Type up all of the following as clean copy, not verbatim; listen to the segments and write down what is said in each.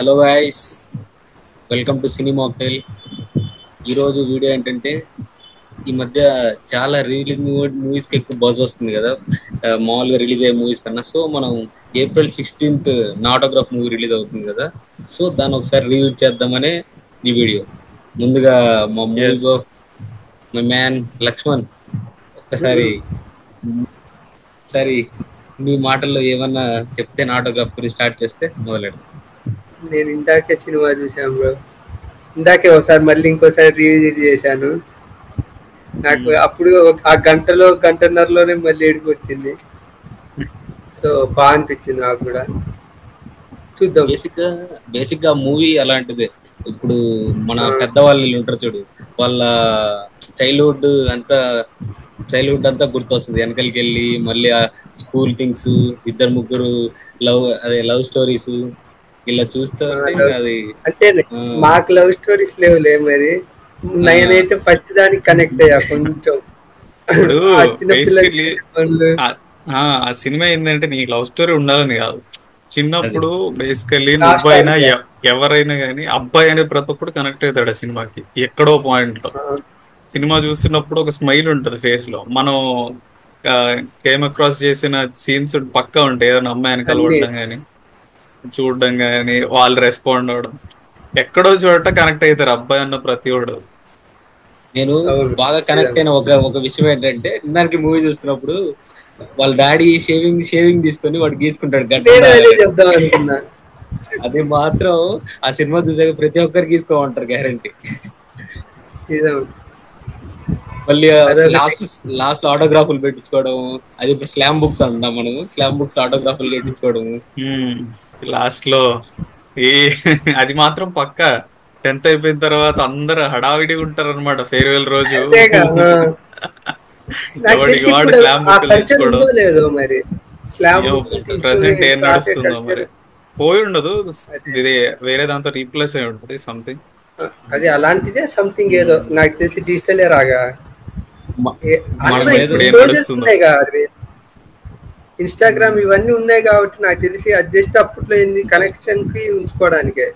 Hello guys, welcome to cine mocktail. ఈరోజు video ఏంటంటే, ఈ మధ్య చాలా రిలీజ్ మూవీస్కి ఎక్కువ బజ్ వస్తుంది కదా, మామూలుగా రిలీజ్ అయ్యే మూవీస్ కన్నా. సో మనం April 16th నాటోగ్రాఫ్ మూవీ రిలీజ్ అవుతుంది కదా, సో దాన్ని ఒకసారి రివ్యూ చేద్దామనే ఈ వీడియో. ముందుగా మా మూవీ ఎస్. మై మ్యాన్ లక్ష్మణ్, ఒక్కసారి సరి నీ మాటల్లో ఏమన్నా చెప్తే నాటోగ్రాఫ్ గురించి స్టార్ట్ చేస్తే మొదలెడతాం. నేను ఇందాకే సినిమా చూశాను బ్రో. ఇందాకే ఒకసారి మళ్ళీ ఇంకోసారి రివిజిట్ చేశాను. నాకు అప్పుడు ఆ గంటన్నరలోనే మళ్ళీ ఏడుపు వచ్చింది. సో బాగా అనిపించింది నాకు కూడా. చూద్దాం. బేసిక్ గా మూవీ అలాంటిదే. ఇప్పుడు మన పెద్దవాళ్ళు ఉంటారు చూడు, వాళ్ళ చైల్డ్హుడ్ అంతా గుర్తొస్తుంది. వెనకలికి వెళ్ళి మళ్ళీ ఆ స్కూల్ థింగ్స్, ఇద్దరు ముగ్గురు లవ్ స్టోరీస్ ఇలా చూస్తూ ఉంటే అది అంటే మాకు లవ్ స్టోరీస్ లేవులే, మరి నేనైతే ఫస్ట్ దానికి కనెక్ట్ అయ్యా కొంచెం. ఇప్పుడు ఆ సినిమా ఏంటంటే నీకు లవ్ స్టోరీ ఉండాలని కాదు. చిన్నప్పుడు బేసికల్లీ నువ్వైనా ఎవరైనా కానీ అబ్బాయి అనే ప్రతి ఒక్కడు కనెక్ట్ అవుతాడు ఆ సినిమాకి ఎక్కడో పాయింట్ లో. సినిమా చూస్తున్నప్పుడు ఒక స్మైల్ ఉంటుంది ఫేస్ లో. మనం కేమ్ అక్రాస్ చేసిన సీన్స్ పక్కా ఉంటాయి. ఏదైనా అమ్మాయిని కలవడం కానీ చూడడం కానీ వాళ్ళు రెస్పాండ్ అవడం, ఎక్కడో చోట కనెక్ట్ అవుతారు అబ్బాయి అన్న ప్రతి ఒడు. నేను బాగా కనెక్ట్ అయిన ఒక విషయం ఏంటంటే, ఇందానికి మూవీ చూస్తున్నప్పుడు వాళ్ళ డాడీ షేవింగ్ తీసుకొని వాడు గీసుకుంటాడు గడ్డ. అది మాత్రం ఆ సినిమా చూసాక ప్రతి ఒక్కరు గీసుకోమంటారు గ్యారంటీ. మళ్ళీ లాస్ట్ ఆటోగ్రాఫ్లు పెట్టించుకోవడం, అది ఇప్పుడు స్లామ్ బుక్స్ అంటాం మనం, స్లామ్ బుక్స్ ఆటోగ్రాఫ్లు పెట్టించుకోవడం లాస్ట్ లో. అది మాత్రం పక్కా 10th అయిపోయిన తర్వాత అందరు హడావిడి ఉంటారు అనమాట ఫేర్వెల్ రోజు. ప్రెసెంట్ ఏం నడుస్తుందో మరి, పోయి ఉండదు, ఇది వేరే దాంతో రీప్లేస్ అయి ఉంటుంది సంథింగ్. అది అలాంటిదే సంథింగ్ ఏదో నాకు తెలిసి డిజిటల్ రాగా ఇన్స్టాగ్రామ్ ఇవన్నీ ఉన్నాయి కాబట్టి నాకు తెలిసి అది జస్ట్ అప్పట్లో ఏంది కనెక్షన్ కి ఉంచుకోవడానికే.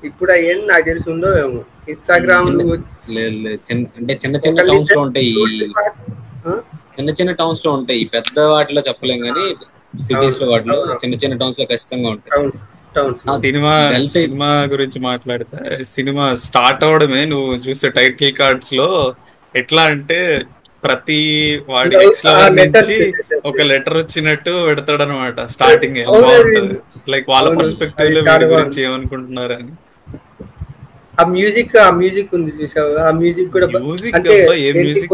ఇప్పుడు అయ్యేది నాకు తెలిసి ఉండో ఏమో. ఇన్స్టాగ్రామ్ అంటే చిన్న టౌన్స్ లో ఉంటాయి, చిన్న టౌన్స్ లో ఉంటాయి, పెద్ద వాటిలో చెప్పలేం కానీ సిటీస్ లో వాటిలో చిన్న టౌన్స్ లో ఖచ్చితంగా ఉంటాయి. సినిమా గురించి మాట్లాడితే, సినిమా స్టార్ట్ అవడమే నువ్వు చూసే టైటిల్ కార్డ్స్ లో ఎట్లా అంటే ప్రతి వాడి ఎక్స్ లవర్ నుంచి ఒక లెటర్ వచ్చినట్టు పెడతాడు అనమాట. స్టార్టింగ్ బాగుంటది, లైక్ వాళ్ళ పర్స్పెక్టివ్ లో వీడి గురించి ఏమనుకుంటున్నారు అని. ఆ మ్యూజిక్ ఉంది చూసావు, ఆ మ్యూజిక్ కూడా ఏ మ్యూజిక్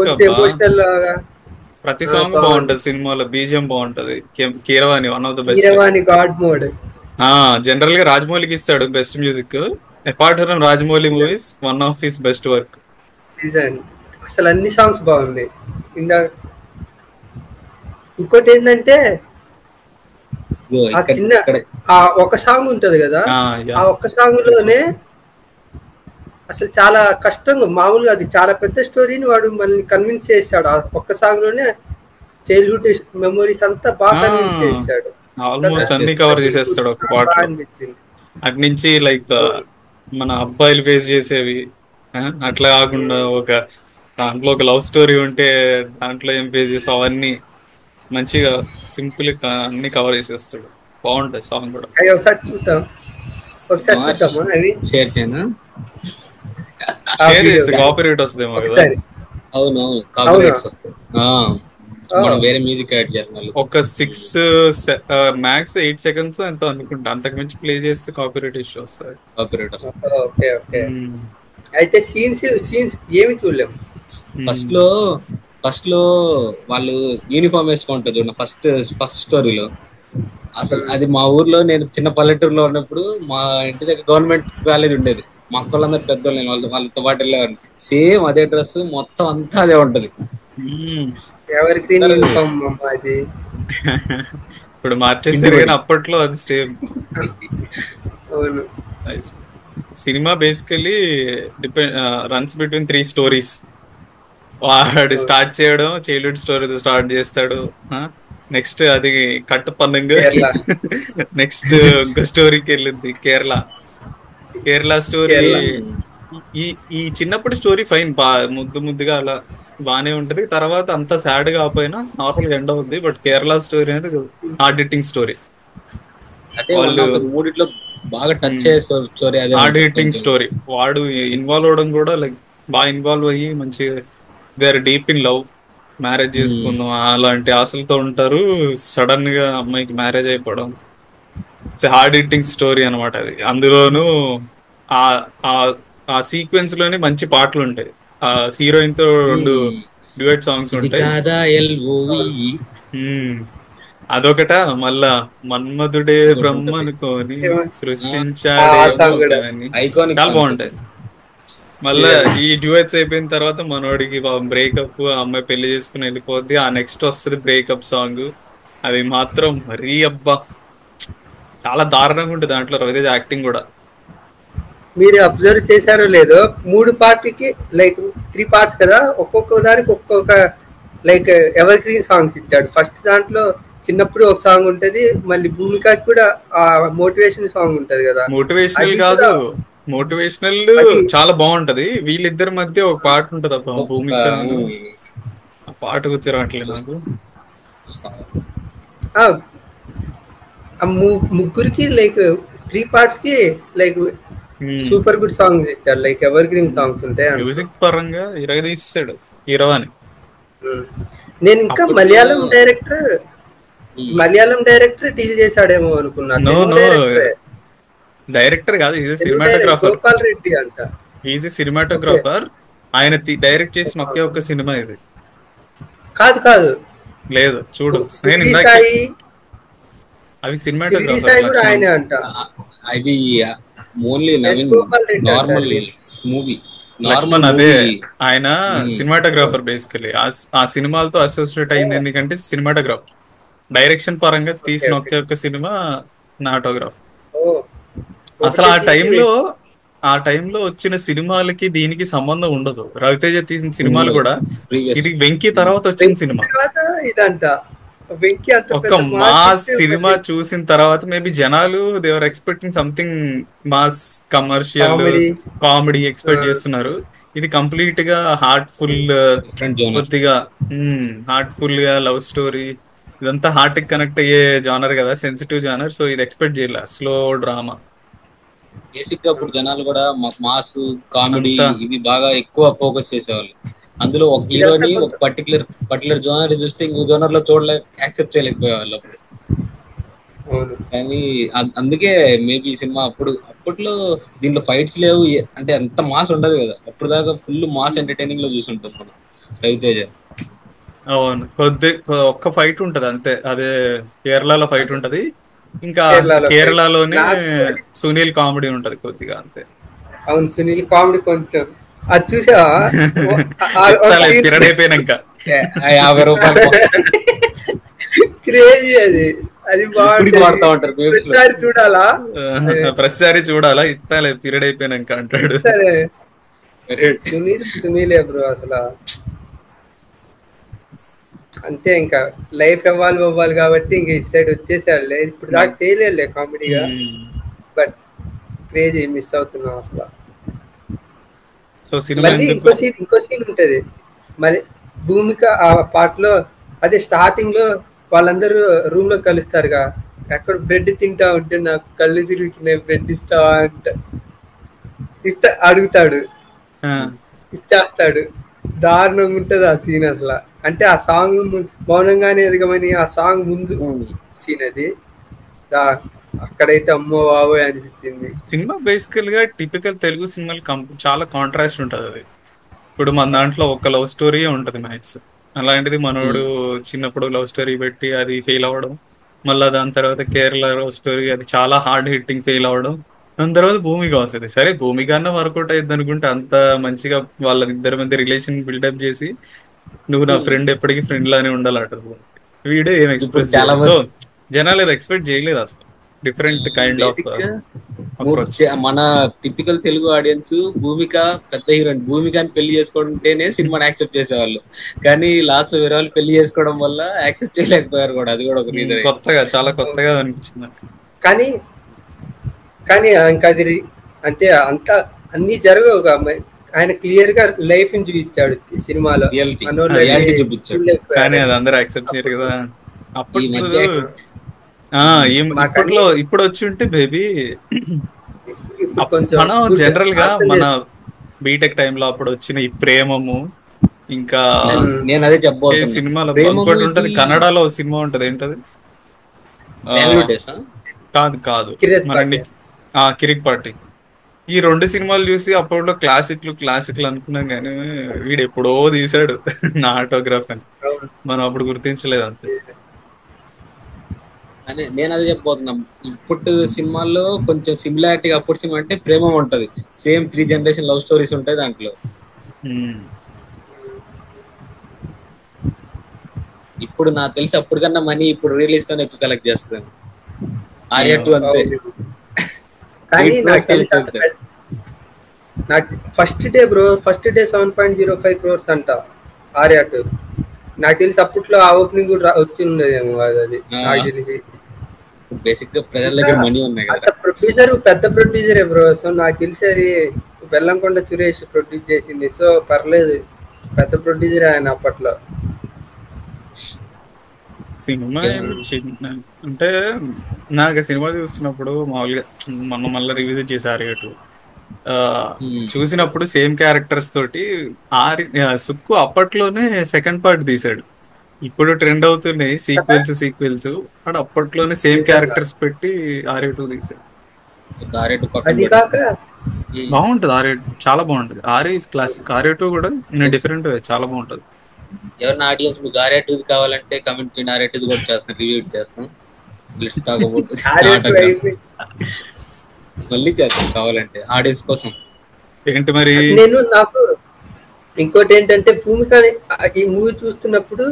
ప్రతి సాంగ్ బాగుంటది సినిమాలో. బీజిఎం బాగుంటది. Keeravani one of the best. God mode general గా రాజమౌళికి ఇస్తాడు best music. Apart from Rajamouli movies, one of his best work. అసలు అన్ని సాంగ్స్ బాగున్నాయి. ఇంకోటి ఏంటంటే ఆ చిన్న ఆ ఒక సాంగ్ ఉంటది కదా, ఆ ఒక్క సాంగ్ లోనే అసలు చాలా కష్టంగా, మామూలుగా అది చాలా పెద్ద స్టోరీని వాడు మనల్ని కన్విన్స్ చేశాడు. ఆ ఒక్క సాంగ్ లోనే చైల్డ్హుడ్ మెమోరీస్ అంతా బాగా కన్విన్స్ చేశాడు. ఆల్మోస్ట్ అన్ని కవర్ చేసేస్తాడు ఒక పాట. అటు నుంచి లైక్ మన అబ్బాయిలు ఫేస్ చేసేవి, అట్లా కాకుండా ఒక దాంట్లో ఒక లవ్ స్టోరీ ఉంటే దాంట్లో ఏం ఫేస్ చేసావు అవన్నీ మంచిగా సింపుల్ అన్ని కవర్ చేసేస్తాడు. బాగుంటది సాంగ్ కూడా. షేర్ చేయనా? షేర్ చేస్తే కాపీరైట్ వస్తుందేమో కదా. అవునవును, కాపీరైట్స్ వస్తాయి. మనం వేరే మ్యూజిక్ యాడ్ చేయాలి. ఒక 6 మ్యాక్స్ 8 seconds ఎంతో అనుకుంటా, అంతకు మించి ప్లే చేస్తే కాపీరైట్ ఇష్యూ వస్తుంది. అయితే సీన్స్ ఏమి చూడలేము. ఫస్ట్ లో వాళ్ళు యూనిఫామ్ వేసుకుంటారు చూడండి, ఫస్ట్ స్టోరీలో. అసలు అది మా ఊర్లో, నేను చిన్న పల్లెటూరులో ఉన్నప్పుడు మా ఇంటి దగ్గర గవర్నమెంట్ కాలేజ్ ఉండేది. మా అక్కలందరూ పెద్దోళ్ళు, వాళ్ళతో పాటు వెళ్ళేవాడిని. సేమ్ అదే డ్రెస్, మొత్తం అంతా అదే ఉంటది. ఇప్పుడు మార్చేస్తారు కానీ అప్పట్లో అది same. Cinema basically runs between 3 stories. వాడు స్టార్ట్ చేయడం చైల్డ్హుడ్ స్టోరీతో స్టార్ట్ చేస్తాడు. నెక్స్ట్ అది కట్టు పన్నంగా నెక్స్ట్ ఇంకో స్టోరీకి వెళ్ళింది కేరళ. కేరళ స్టోరీ ఈ చిన్నప్పుడు స్టోరీ ఫైన్, ముద్దుగా అలా బానే ఉంటది. తర్వాత అంత సాడ్ గా కాకపోయినా నార్మల్ గా ఎండ్ అవుద్ది. బట్ కేరళ స్టోరీ అనేది హార్డ్ హిట్టింగ్ స్టోరీ. మూడిట్లో బాగా టచ్ చేసే స్టోరీ అదే, హార్డ్ హిట్టింగ్ స్టోరీ. వాడు ఇన్వాల్వ్ అవడం కూడా లైక్ బాగా ఇన్వాల్వ్ అయ్యి మంచి they are deep in love, marriage చేసుకుందాం అలాంటి ఆశలతో ఉంటారు. సడన్ గా అమ్మాయికి మ్యారేజ్ అయిపోవడం, ఇట్స్ హార్డ్ హిట్టింగ్ స్టోరీ అనమాట అది. అందులోనూ ఆ సీక్వెన్స్ లోనే మంచి పాటలు ఉంటాయి. ఆ హీరోయిన్ తో 2 డ్యూయట్ సాంగ్స్ ఉంటాయి. అదొకట, మళ్ళా మన్మధుడే బ్రహ్మనుకోని సృష్టించాడే చాలా బాగుంటాయి. మళ్ళా ఈ డ్యూయట్స్ అయిపోయిన తర్వాత మనోడికి బ్రేకప్, ఆ అమ్మాయి పెళ్లి చేసుకుని వెళ్ళిపోద్ది. ఆ నెక్స్ట్ వస్తుంది బ్రేకప్ సాంగ్. అది మాత్రం మరీ అబ్బా చాలా దారుణంగా ఉంటుంది. దాంట్లో రవితేజ యాక్టింగ్ కూడా. మీరు అబ్జర్వ్ చేశారో లేదో, 3 పార్ట్లకి లైక్ 3 పార్ట్స్ కదా, ఒక్కొక్క దానికి ఒక్కొక్క లైక్ ఎవర్ గ్రీన్ సాంగ్స్ ఇచ్చాడు. ఫస్ట్ దాంట్లో చిన్నప్పుడు ఒక సాంగ్ ఉంటది, మళ్ళీ భూమికకి కూడా ఆ మోటివేషన్ సాంగ్ ఉంటది కదా. మోటివేషనల్ కాదు, మోటివేషనల్ చాలా బాగుంటది. వీళ్ళిద్దరి మధ్య ఒక పాట ఉంటది అబ్బా, భూమిక ఆ పాట గుర్తురావట్లేదు నాకు. ముగ్గురికి లైక్ 3 పార్ట్స్ కి లైక్ సూపర్ గుడ్ సాంగ్స్ ఇచ్చారు, లైక్ ఎవర్ గ్రీన్ సాంగ్స్ ఉంటాయి. మ్యూజిక్ పరంగా ఇరగదీస్తాడు హీరోని. నేను ఇంకా మలయాళం డైరెక్టర్ డీల్ చేశాడేమో అనుకున్నాను. డైరెక్టర్ కాదు, ఈజ్ సినిమాటోగ్రాఫర్. గోపాల్ రెడ్డి అంట, ఈజ్ సినిమాటోగ్రాఫర్. ఆయన డైరెక్ట్ చేసిన ఒకే ఒక్క సినిమా ఇది. కాదు లేదు చూడు, నేను అవి సినిమాటోగ్రాఫర్ ఆయనే అంట. అవి ఓన్లీ నార్మల్ మూవీ. లక్ష్మణ్ అదే ఆయన సినిమాటోగ్రాఫర్ బేసికలీ. ఆ సినిమాలతో అసోసియేట్ అయింది ఎందుకంటే సినిమాటోగ్రాఫర్. డైరెక్షన్ పరంగా తీసిన ఒకే ఒక్క సినిమా నాటోగ్రాఫ్. అసలు ఆ టైంలో వచ్చిన సినిమాలకి దీనికి సంబంధం ఉండదు. రవితేజ తీసిన సినిమాలు కూడా ఇది వెంకీ తర్వాత వచ్చిన సినిమా. ఒక మాస్ సినిమా చూసిన తర్వాత మేబీ జనాలు దేవర్ expecting something mass commercial comedy expect చేస్తున్నారు. ఇది కంప్లీట్ గా హార్ట్ఫుల్, కొద్దిగా హార్ట్ఫుల్ గా లవ్ స్టోరీ. ఇదంతా హార్ట్ కి కనెక్ట్ అయ్యే జానర్ కదా, సెన్సిటివ్ జానర్. సో ఇది ఎక్స్పెక్ట్ చేయలే, స్లో డ్రామా. బేసిక్ గా ఇప్పుడు జనాలు కూడా మాస్ కామెడీ ఇవి బాగా ఎక్కువ ఫోకస్ చేసేవాళ్ళు. అందులో ఒక హీరోని ఒక పర్టికులర్ జోనర్ చూస్తే ఇంకో జోనర్ లో యాక్సెప్ట్ చేయలేకపోయేవాళ్ళు అప్పుడు. కానీ అందుకే మేబీ ఈ సినిమా అప్పట్లో దీంట్లో ఫైట్స్ లేవు, అంటే అంత మాస్ ఉండదు కదా. అప్పుడు దాకా ఫుల్ మాస్ ఎంటర్టైనింగ్ లో చూసుంటాం మనం రవితేజ. అవును, ఒక్క ఫైట్ ఉంటది అంతే, అదే కేరళలో ఫైట్ ఉంటది. ఇంకా కేరళలోనే సునీల్ కామెడీ ఉంటది కొద్దిగా అంతే. అవును, సునీల్ కామెడీ కొంచెం అది చూసా పీరియడ్ అయిపోయినాక 50 రూపాయలు క్రేజీ అది వాడుతూ ఉంటారు. ప్రతిసారి చూడాలా ఇస్తాలే పీరియడ్ అయిపోయినాక అంటాడు. సునీలే బ్రో అసలు అంతే. ఇంకా లైఫ్ ఎవాల్వ్ అవ్వాలి కాబట్టి ఇంక ఇటు సైడ్ వచ్చేసాడులే. ఇప్పుడు దాకా చేయలేదులే కామెడీగా, బట్ క్రేజీ మిస్ అవుతున్నాం అసలు. మళ్ళీ ఇంకో సీన్ ఉంటది మరి భూమిక ఆ పాటలో. అదే స్టార్టింగ్ లో వాళ్ళందరూ రూమ్ లో కలుస్తారుగా, ఎక్కడ బ్రెడ్ తింటా ఉంటే నాకు కళ్ళు తిరుగుతున్నాయి, బ్రెడ్ ఇస్తావా అంటే అడుగుతాడు, ఇచ్చేస్తాడు. దారుణంగా ఉంటది ఆ సీన్ అసలు. అంటే ఆ సాంగ్ మౌనంగానే ఎదగమని ఆ సాంగ్ ముందు సీన్ అది. అక్కడైతే అమ్మో బాబోయ్ అనిపించింది. సినిమా బేసికల్ గా టిపికల్ తెలుగు సినిమాలు చాలా కాంట్రాస్ట్ ఉంటది. అది ఇప్పుడు మన దాంట్లో ఒక లవ్ స్టోరీ ఉంటది మ్యాక్స్. అలాంటిది మనోడు చిన్నప్పుడు లవ్ స్టోరీ పెట్టి అది ఫెయిల్ అవ్వడం, మళ్ళీ దాని తర్వాత కేరళ లవ్ స్టోరీ అది చాలా హార్డ్ హిట్టింగ్ ఫెయిల్ అవ్వడం, దాని తర్వాత భూమిక వస్తుంది. సరే భూమిక అన్న వర్కౌట్ అయ్యింది అనుకుంటే అంత మంచిగా వాళ్ళ ఇద్దరి మధ్య రిలేషన్ బిల్డప్ చేసి నువ్వు నా ఫ్రెండ్ ఎప్పటికీ ఫ్రెండ్ లానే ఉండాలంట. వీడే ఏం ఎక్స్ప్రెస్ చేయాలి. సో జనాలు అది ఎక్స్పెక్ట్ చేయలేదు అసలు. డిఫరెంట్ కైండ్ ఆఫ్ మన టిపికల్ తెలుగు ఆడియన్స్ భూమిక పెద్ద హీరోయిన్, భూమికని పెళ్లి చేసుకుంటేనే సినిమాని యాక్సెప్ట్ చేసేవాళ్ళు. కానీ లాస్ట్ లో వేరే వాళ్ళు పెళ్లి చేసుకోవడం వల్ల యాక్సెప్ట్ చేయలేకపోయారు కూడా. అది కూడా ఒక రీజన్. కొత్తగా చాలా కొత్తగా అనిపించింది. కానీ ఇంకా అది అంటే అంతా అన్ని జరగవు ఆయన క్లియర్ గా లైఫ్ ని చూపించాడు సినిమాలో, కానీ అది అందరూ యాక్సెప్ట్ చేయరు కదా అప్పట్లో. ఇప్పుడు వచ్చి ఉంటే బేబీ మనం జనరల్ గా మన బీటెక్ టైంలో అప్పుడు వచ్చిన ఈ ప్రేమము, ఇంకా నేను అదే చెప్పబోతున్నా సినిమాలో ఇంకోటి ఉంటది, కన్నడలో సినిమా ఉంటది, ఏంటది కాదు కిరిక్ పార్టీ. ఈ 2 సినిమాలు చూసి అప్పట్లో క్లాసిక్లు అనుకున్నాం, కానీ వీడు ఎప్పుడో తీసాడు నా ఆటోగ్రాఫ్ అని, మనం అప్పుడు గుర్తించలేదు అంతే. అదే నేను అదే చెప్పబోతున్నా, ఇప్పుడు సినిమాల్లో కొంచెం సిమిలారిటీ అప్పుడు సినిమా అంటే ప్రేమ ఉంటది, సేమ్ 3 జనరేషన్ లవ్ స్టోరీస్ ఉంటాయి దాంట్లో. ఇప్పుడు నాకు తెలిసి అప్పుడు కన్నా మనీ ఇప్పుడు రిలీజ్ తోనే ఎక్కువ కలెక్ట్ చేస్తాను. ఆర్యా 2 అంతే. కానీ నాకు ఫస్ట్ డే 7.05 crores అంట ఆర్యా 2. నాకు తెలిసి అప్పట్లో ఆ ఓపెనింగ్ కూడా వచ్చి ఉండేదేమో అది నాకు తెలిసి. బేసిక్ గా ప్రజల దగ్గర మనీ ఉన్నాయి కదా. పెద్ద ప్రొడ్యూసరే బ్రో. సో నాకు తెలిసి అది బెల్లంకొండ సురేష్ ప్రొడ్యూస్ చేసింది. సో పర్లేదు, పెద్ద ప్రొడ్యూసర్ ఆయన అప్పట్లో. సినిమా అంటే నాకు సినిమా చూస్తున్నప్పుడు మామూలుగా మొన్న మళ్ళీ రివిజిట్ చేశారు అటు చూసినప్పుడు సేమ్ క్యారెక్టర్స్ తోటి సుక్కు అప్పట్లోనే సెకండ్ పార్ట్ తీసాడు. ఇప్పుడు ట్రెండ్ అవుతున్నాయి సీక్వెల్స్, అక్కడ అప్పట్లోనే సేమ్ క్యారెక్టర్స్ పెట్టి ఆర్యా 2 తీసాడు. బాగుంటది ఆర్యా 2, చాలా బాగుంటది. ఆర్యా ఇస్ క్లాసిక్, ఆర్యా 2 కూడా డిఫరెంట్ చాలా బాగుంటది. ఎవరైనా ఆడియన్స్ మీకు ఆర్యా 2 కావాలంటే కమెంట్ చేయండి, ఆర్యా 2 కూడా చేస్తాం, రివ్యూ చేస్తాం. మళ్ళీ చేస్తాం కావాలంటే ఆడియన్స్ కోసం. ఏంటి మరి నాకు ఇంకోటి ఏంటంటే భూమిక ఈ మూవీ చూస్తున్నప్పుడు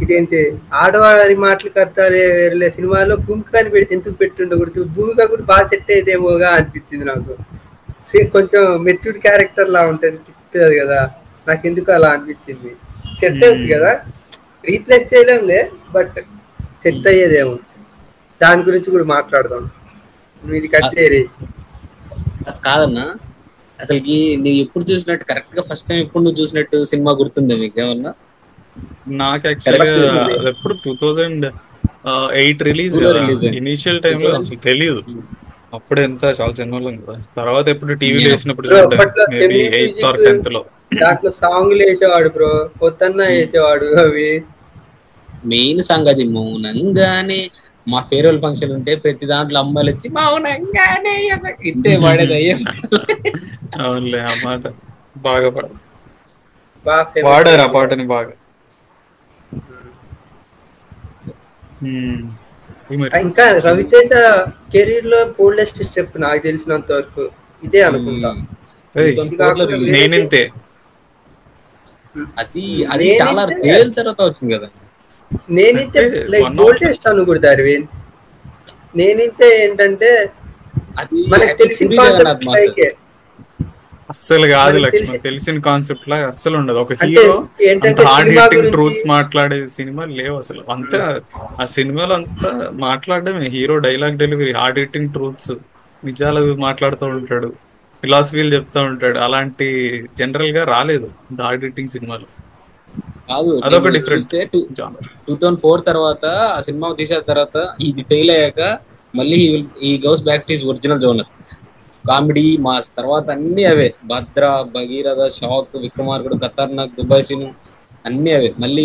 ఇదేంటి ఆడవారి మాటలకు అర్థాలే వేరే సినిమాలో భూమికని ఎందుకు పెట్టుండకూడదు, భూమిక కూడా బాగా సెట్ అయ్యేదేమోగా అనిపించింది నాకు. కొంచెం మెచ్యూర్డ్ క్యారెక్టర్ లా ఉంటుంది, తిప్పుతుంది కదా, నాకు ఎందుకు అలా అనిపించింది. సెట్ అవుతుంది కదా, రీప్లేస్ చేయలేంలే, బట్ సెట్ అయ్యేదేమో. దాని గురించి కూడా మాట్లాడదాం. మీది కట్టేరి కాదన్నా, అసలుకి నువ్వు ఎప్పుడు చూసినట్టు కరెక్ట్ గా ఫస్ట్ టైం ఎప్పుడు నువ్వు చూసినట్టు సినిమా గుర్తుందా మీకు ఏమన్నా? నాకు యాక్చువల్గా ఎప్పుడు 2008 రిలీజ్ ఇనిషియల్ టైమ్ లో అసలు తెలియదు. అప్పుడు ఎంత చాలా చిన్నోళ్ళం కదా. తర్వాత ఎప్పుడు టీవీలో వేసినప్పుడు మేబీ 8th or 10th లో దాంట్లో సాంగ్లు వేసేవాడు బ్రో, పొద్దున్న వేసేవాడు. అవి మెయిన్ సాంగ్ అది మౌనంగానే. మా ఫేర్వెల్ ఫంక్షన్ ఉంటే ప్రతి దాంట్లో అమ్మాయిలు వచ్చి మౌనంగానే ఇంతే వాడేది. అయ్యే అవునులే, ఆ మాట బాగా వాడారు, ఆ పాటని బాగా. ఇంకా రవితేజ కెరీర్ లో బోల్డెస్ట్ స్టెప్ నాకు తెలిసినంత వరకు ఇదే అనుకుంటా. నేనింతే, అది చాలా రేల్ తర్వాత వచ్చింది కదా. నేనింతే లైక్ బోల్డెస్ట్ అనకూడదు అరవింద్. నేనింతే ఏంటంటే అది మనకు తెలిసిన కాన్సెప్ట్ అస్సలు కాదు లక్ష్మణ్, తెలిసిన కాన్సెప్ట్ లాగా అస్సలు ఉండదు. ఒక హీరో హార్డ్ హిట్టింగ్ ట్రూత్స్ మాట్లాడే సినిమా లేవు అసలు. అంతా ఆ సినిమాలో అంతా మాట్లాడడమే, hero dialogue delivery, hard hitting truths, నిజాలు మాట్లాడుతూ ఉంటాడు, ఫిలాసఫీలు చెప్తా ఉంటాడు. అలాంటి జనరల్ గా రాలేదు హార్డ్ హిట్టింగ్ సినిమాలు. అదొక డిఫరెంట్. 2004 తర్వాత ఆ సినిమా తీసిన తర్వాత ఇది ఫెయిల్ అయ్యాక మళ్ళీ ఈ goes back to his original genre. Comedy mass తర్వాత అన్ని అవే, భద్ర, భగీరథ, షాక్, విక్రమార్కుడు, ఖతర్నాక్, దుబాయ్ సీన్ అన్ని అవే. మళ్ళీ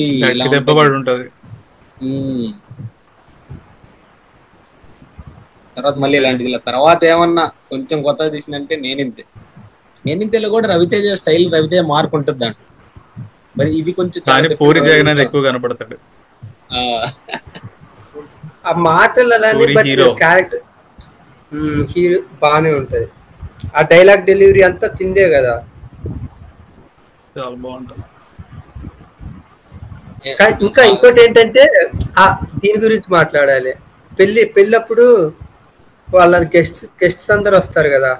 తర్వాత మళ్ళీ ఇలాంటిది. తర్వాత ఏమన్నా కొంచెం కొత్తగా తీసిందంటే నేనింతేలో కూడా రవితేజ స్టైల్, రవితేజ మార్క్ ఉంటుంది దాంట్లో. మరి ఇది కొంచెం పూరి జగన్నాథ్ ఎక్కువ కనపడతాడు ఆ మాటలు అలానే, బట్ క్యారెక్టర్ హీరో బాగానే ఉంటది. ఆ డైలాగ్ డెలివరీ అంతా తిందే కదా, చాలా బాగుంటది. ఇంకా ఇంకోటి ఏంటంటే దీని గురించి మాట్లాడాలి. పెళ్ళప్పుడు వాళ్ళ గెస్ట్స్ అందరు వస్తారు కదా,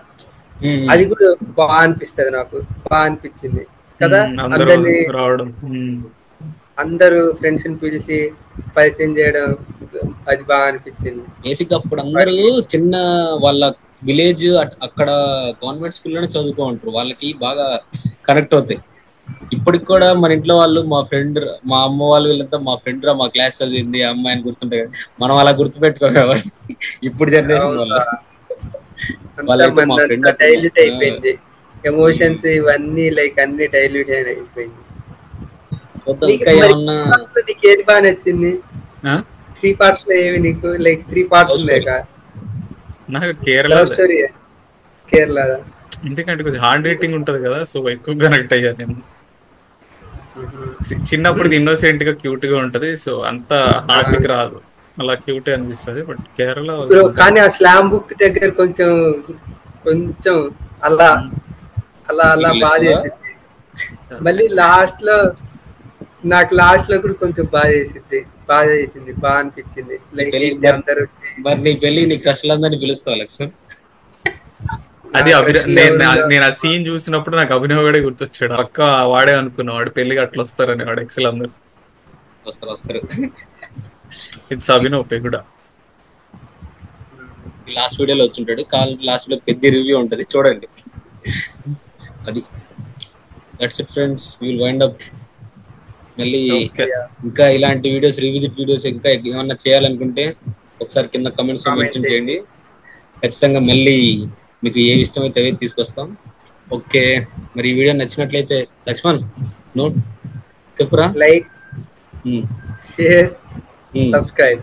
అది కూడా బాగా అనిపిస్తుంది. నాకు బాగా అనిపించింది కదా, అందరూ ఫ్రెండ్స్ ని పిలిచి పరిచయం చేయడం, అది బాగా అనిపించింది. బేసిక్ అప్పుడు అందరూ చిన్న వాళ్ళ విలేజ్ అక్కడ కాన్వెంట్ స్కూల్లోనే చదువుకో ఉంటారు, వాళ్ళకి బాగా కనెక్ట్ అవుతాయి. ఇప్పటికి కూడా మన ఇంట్లో వాళ్ళు మా ఫ్రెండ్, మా అమ్మ వాళ్ళు వీళ్ళంతా మా ఫ్రెండ్ రా, మా క్లాస్ చదివింది అమ్మాయిని గుర్తుంటాయి. మనం అలా గుర్తుపెట్టుకోవాలి ఇప్పుడు జనరేషన్ వాళ్ళు. వాళ్ళైతే మా ఫ్రెండ్ డైల్యూట్ అయిపోయింది ఎమోషన్స్ ఇవన్నీ, లైక్ అన్ని డైల్యూట్ అయిపోయింది. ఇంకా ఏమన్నా నీకు ఏది బాగా నచ్చింది 3 parts లో? ఏవి నీకు లైక్ 3 parts ఉన్నాయిగా? నాకు కేరళ స్టోరీ, కేరళ. ఎందుకంటే కొంచెం హార్డ్ రేటింగ్ ఉంటది కదా, సో ఎక్కువ కనెక్ట్ అయ్యా నేను. చిన్నప్పుడు ఇన్నోసెంట్ గా క్యూట్ గా ఉంటది, సో అంత హార్ట్ కి రాదు, అలా క్యూట్ అనిపిస్తుంది. బట్ కేరళ కానీ ఆ స్లామ్ బుక్ దగ్గర కొంచెం కొంచెం అలా అలా అలా బాధ చేసింది. మళ్ళీ లాస్ట్ లో నాకు లాస్ట్ లో కూడా కొంచెం బాధ చేసింది, బాగా అనిపించింది. లైక్ అందరు వచ్చి మరి నీ పెళ్లి నీ క్రష్లందరినీ పిలుస్తావా లక్ష్మణ్? అది నేను ఆ సీన్ చూసినప్పుడు నాకు అభినవ్ కూడా గుర్తొచ్చాడు. పక్క వాడే అనుకున్నా, వాడు పెళ్లికి అట్లా వస్తారని. వాడు ఎక్సెల్ అందరు వస్తారు. ఇట్స్ అభినవ్ పెగుడా. లాస్ట్ వీడియోలో వచ్చింటాడు, లాస్ట్ వీడియో పెద్ద రివ్యూ ఉంటది, చూడండి. అది that's it friends, will wind up. మళ్ళీ ఇంకా ఇలాంటి వీడియోస్, రివిజిట్ వీడియోస్ ఇంకా ఏమన్నా చేయాలనుకుంటే ఒకసారి కింద కమెంట్స్ లో మెన్షన్ చేయండి. ఖచ్చితంగా మళ్ళీ మీకు ఏవి ఇష్టమైతే అవే తీసుకొస్తాం. ఓకే, మరి ఈ వీడియో నచ్చినట్లయితే లక్ష్మణ్ నోట్ చెప్పురా. Like, share, subscribe.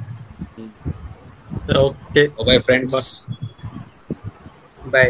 Okay, bye friends, by.